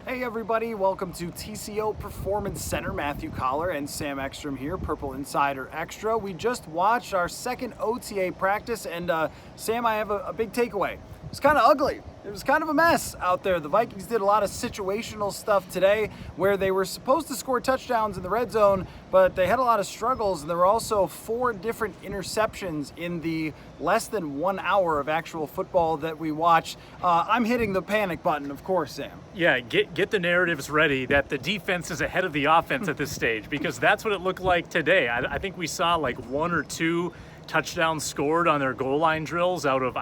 Hey everybody, welcome to TCO Performance Center. Matthew Coller and Sam Ekstrom here, Purple Insider Extra. We just watched our second OTA practice, and Sam, I have a big takeaway. It's kind of ugly. It was kind of a mess out there. The Vikings did a lot of situational stuff today where they were supposed to score touchdowns in the red zone, but they had a lot of struggles, and there were also 4 different interceptions in the less than 1 hour of actual football that we watched. I'm hitting the panic button, of course, Sam. Yeah, get the narratives ready that the defense is ahead of the offense at this stage, because that's what it looked like today. I think we saw like 1 or 2 touchdowns scored on their goal line drills out of,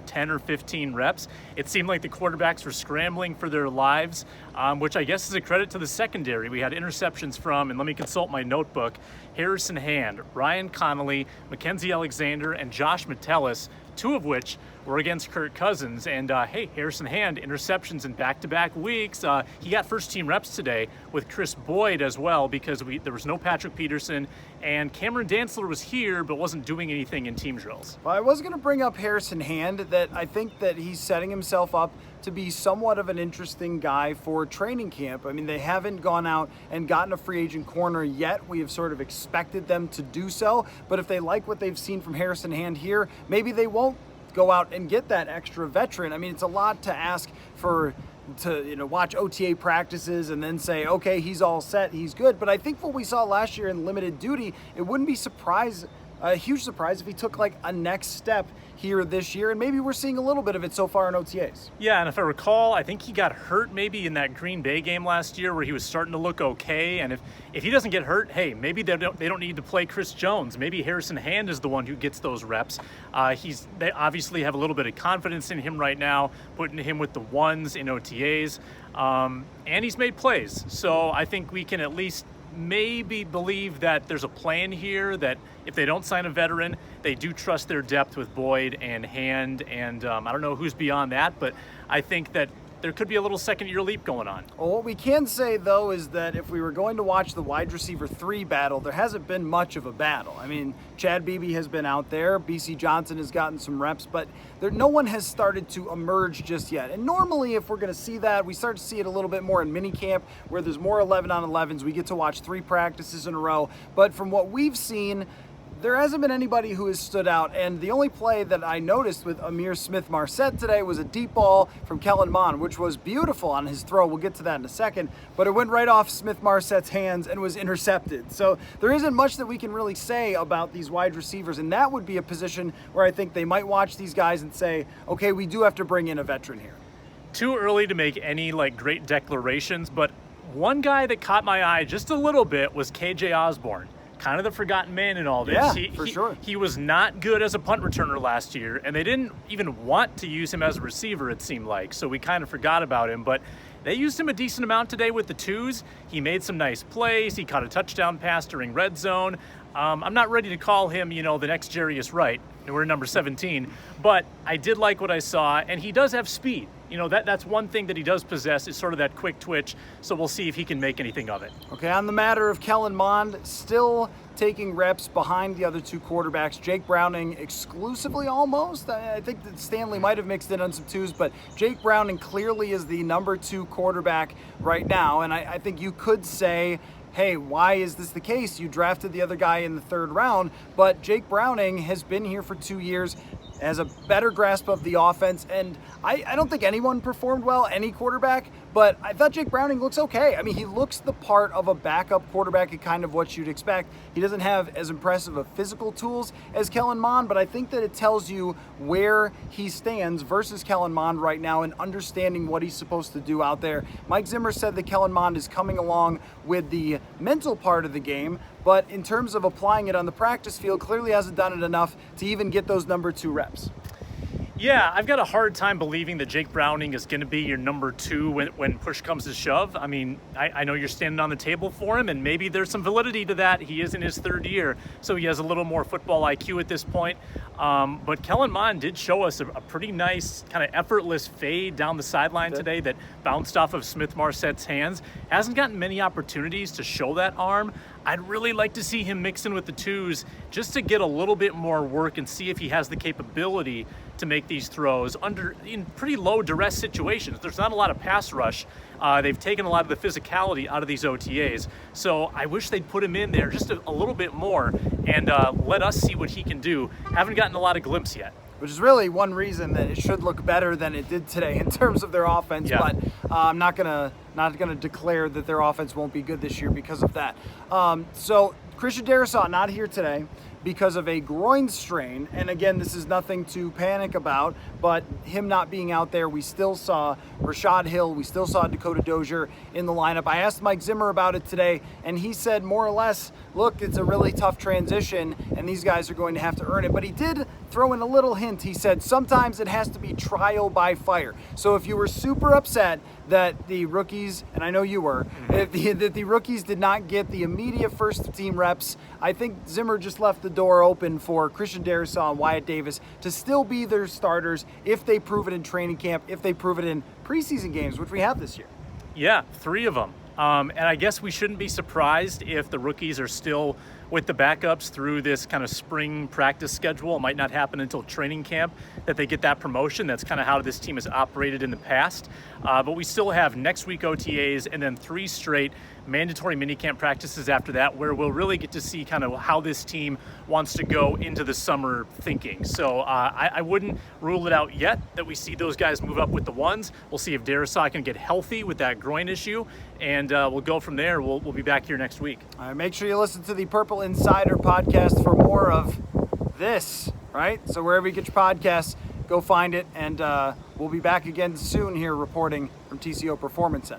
10 or 15 reps. It seemed like the quarterbacks were scrambling for their lives, which I guess is a credit to the secondary. We had interceptions from, and let me consult my notebook, Harrison Hand, Ryan Connolly, Mackenzie Alexander, and Josh Metellus, 2 of which were against Kirk Cousins. And hey, Harrison Hand, interceptions in back-to-back weeks. He got first-team reps today with Chris Boyd as well, because there was no Patrick Peterson, and Cameron Dantzler was here but wasn't doing anything in team drills. Well, I was going to bring up Harrison Hand, that I think that he's setting himself up to be somewhat of an interesting guy for training camp. I mean, they haven't gone out and gotten a free agent corner yet. We have sort of expected them to do so, but if they like what they've seen from Harrison Hand here, maybe they won't go out and get that extra veteran. I mean, it's a lot to ask to watch OTA practices and then say, okay, he's all set, he's good. But I think what we saw last year in limited duty, it wouldn't be a huge surprise if he took like a next step here this year, and maybe we're seeing a little bit of it so far in OTAs. Yeah, and if I recall, I think he got hurt maybe in that Green Bay game last year where he was starting to look okay, and if he doesn't get hurt, hey, maybe they don't need to play Chris Jones. Maybe Harrison Hand is the one who gets those reps. They obviously have a little bit of confidence in him right now, putting him with the ones in OTAs, and he's made plays. So I think we can at least maybe believe that there's a plan here, that if they don't sign a veteran, they do trust their depth with Boyd and Hand, and I don't know who's beyond that, but I think that there could be a little second-year leap going on. Well, what we can say, though, is that if we were going to watch the wide receiver 3 battle, there hasn't been much of a battle. I mean, Chad Beebe has been out there, BC Johnson has gotten some reps, but no one has started to emerge just yet. And normally, if we're going to see that, we start to see it a little bit more in minicamp, where there's more 11-on-11s. We get to watch 3 practices in a row. But from what we've seen, there hasn't been anybody who has stood out, and the only play that I noticed with smith-marsette today was a deep ball from Kellen Mond, which was beautiful on his throw. We'll get to that in a second, but it went right off Smith-Marsette's hands and was intercepted. So there isn't much that we can really say about these wide receivers, and that would be a position where I think they might watch these guys and say, okay, we do have to bring in a veteran here. Too early to make any great declarations, but one guy that caught my eye just a little bit was KJ Osborne. Kind of the forgotten man in all this. Yeah, for sure. He was not good as a punt returner last year, and they didn't even want to use him as a receiver, it seemed like, so we kind of forgot about him, but they used him a decent amount today with the 2s. He made some nice plays. He caught a touchdown pass during red zone. I'm not ready to call him, the next Jarius Wright. We're number 17, but I did like what I saw, and he does have speed. That's one thing that he does possess, is sort of that quick twitch, so we'll see if he can make anything of it. Okay, on the matter of Kellen Mond, still taking reps behind the other 2 quarterbacks. Jake Browning exclusively almost. I think that Stanley might have mixed in on some 2s, but Jake Browning clearly is the number 2 quarterback right now, and I think you could say, hey, why is this the case? You drafted the other guy in the 3rd round, but Jake Browning has been here for 2 years, has a better grasp of the offense, and I don't think anyone performed well, any quarterback, but I thought Jake Browning looks okay. I mean, he looks the part of a backup quarterback, and kind of what you'd expect. He doesn't have as impressive of physical tools as Kellen Mond, but I think that it tells you where he stands versus Kellen Mond right now and understanding what he's supposed to do out there. Mike Zimmer said that Kellen Mond is coming along with the mental part of the game, but in terms of applying it on the practice field, clearly hasn't done it enough to even get those number 2 reps. Yeah, I've got a hard time believing that Jake Browning is going to be your number 2 when push comes to shove. I mean, I know you're standing on the table for him, and maybe there's some validity to that. He is in his 3rd year, so he has a little more football IQ at this point. But Kellen Mond did show us a pretty nice kind of effortless fade down the sideline today that bounced off of Smith-Marsette's hands. Hasn't gotten many opportunities to show that arm. I'd really like to see him mix in with the 2s just to get a little bit more work and see if he has the capability to make these throws in pretty low duress situations. There's not a lot of pass rush. They've taken a lot of the physicality out of these OTAs. So I wish they'd put him in there just a little bit more and let us see what he can do. Haven't gotten a lot of glimpse yet. Which is really one reason that it should look better than it did today in terms of their offense. Yeah. But I'm not gonna declare that their offense won't be good this year because of that. So Christian Darrisaw not here today because of a groin strain. And again, this is nothing to panic about, but him not being out there, we still saw Rashad Hill, we still saw Dakota Dozier in the lineup. I asked Mike Zimmer about it today, and he said more or less, look, it's a really tough transition, and these guys are going to have to earn it. But he did throw in a little hint. He said sometimes it has to be trial by fire. So if you were super upset that the rookies, and I know you were, that the rookies did not get the immediate first team reps, I think Zimmer just left the door open for Christian Darrisaw and Wyatt Davis to still be their starters if they prove it in training camp, if they prove it in preseason games, which we have this year. Yeah, 3 of them. And I guess we shouldn't be surprised if the rookies are still with the backups through this kind of spring practice schedule. It might not happen until training camp that they get that promotion. That's kind of how this team has operated in the past. But we still have next week OTAs and then 3 straight mandatory minicamp practices after that, where we'll really get to see kind of how this team wants to go into the summer thinking. So I wouldn't rule it out yet that we see those guys move up with the ones. We'll see if Darrisaw can get healthy with that groin issue, and we'll go from there. We'll be back here next week. All right, make sure you listen to the Purple Insider podcast for more of this, right? So wherever you get your podcasts, go find it, and we'll be back again soon here reporting from TCO Performance Center.